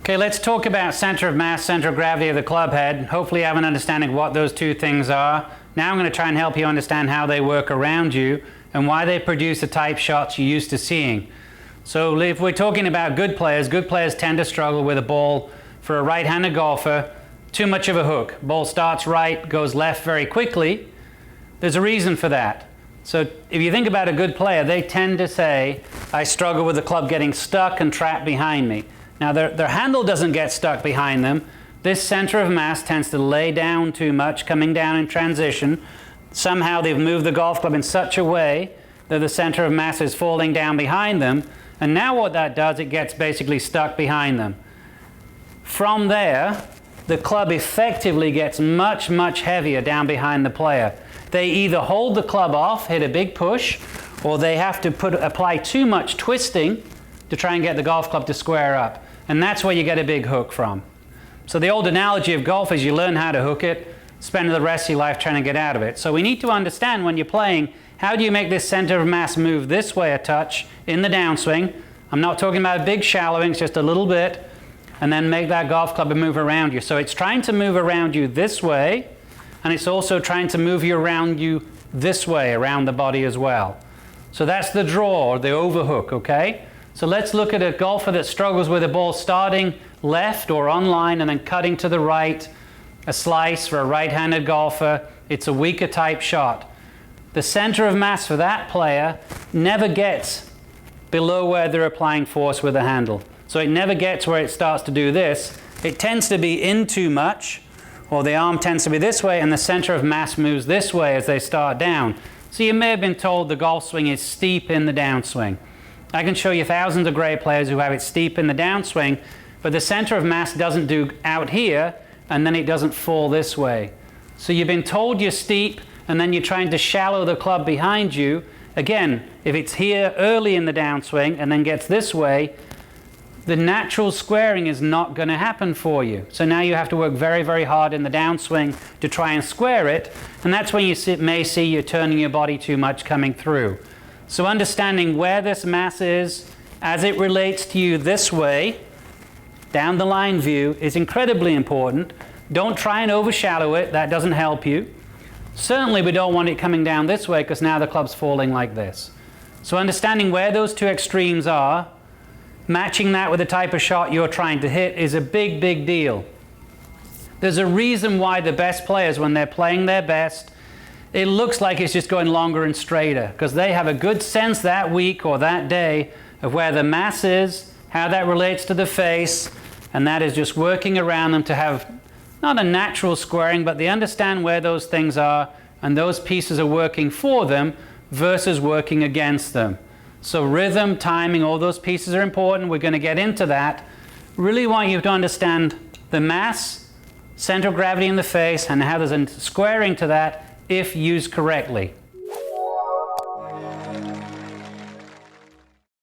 Okay, let's talk about center of mass, center of gravity of the club head. Hopefully you have an understanding of what those two things are. Now I'm going to try and help you understand how they work around you and why they produce the type shots you're used to seeing. So if we're talking about good players tend to struggle with a ball. For a right-handed golfer, too much of a hook. Ball starts right, goes left very quickly. There's a reason for that. So if you think about a good player, they tend to say, I struggle with the club getting stuck and trapped behind me. Now their handle doesn't get stuck behind them. This center of mass tends to lay down too much, coming down in transition. Somehow they've moved the golf club in such a way that the center of mass is falling down behind them. And now what that does, it gets basically stuck behind them. From there, the club effectively gets much, much heavier down behind the player. They either hold the club off, hit a big push, or they have to apply too much twisting to try and get the golf club to square up. And that's where you get a big hook from. So the old analogy of golf is you learn how to hook it, spend the rest of your life trying to get out of it. So we need to understand when you're playing, how do you make this center of mass move this way a touch in the downswing? I'm not talking about big shallowing, it's just a little bit, and then make that golf club move around you. So it's trying to move around you this way, and it's also trying to move you around this way, around the body as well. So that's the draw, or the overhook, okay? So let's look at a golfer that struggles with a ball starting left or on line and then cutting to the right, a slice for a right-handed golfer. It's a weaker type shot. The center of mass for that player never gets below where they're applying force with the handle. So it never gets where it starts to do this. It tends to be in too much, or the arm tends to be this way, and the center of mass moves this way as they start down. So you may have been told the golf swing is steep in the downswing. I can show you thousands of great players who have it steep in the downswing, but the center of mass doesn't do out here, and then it doesn't fall this way. So you've been told you're steep, and then you're trying to shallow the club behind you. Again, if it's here early in the downswing and then gets this way, the natural squaring is not going to happen for you. So now you have to work very, very hard in the downswing to try and square it, and that's when you may see you're turning your body too much coming through. So understanding where this mass is as it relates to you this way, down the line view, is incredibly important. Don't try and overshallow it, that doesn't help you. Certainly we don't want it coming down this way because now the club's falling like this. So understanding where those two extremes are, matching that with the type of shot you're trying to hit is a big, big deal. There's a reason why the best players, when they're playing their best, it looks like it's just going longer and straighter because they have a good sense that week or that day of where the mass is, how that relates to the face, and that is just working around them to have not a natural squaring, but they understand where those things are and those pieces are working for them versus working against them. So rhythm, timing, all those pieces are important. We're going to get into that. Really want you to understand the mass, center of gravity in the face, and how there's a squaring to that if used correctly.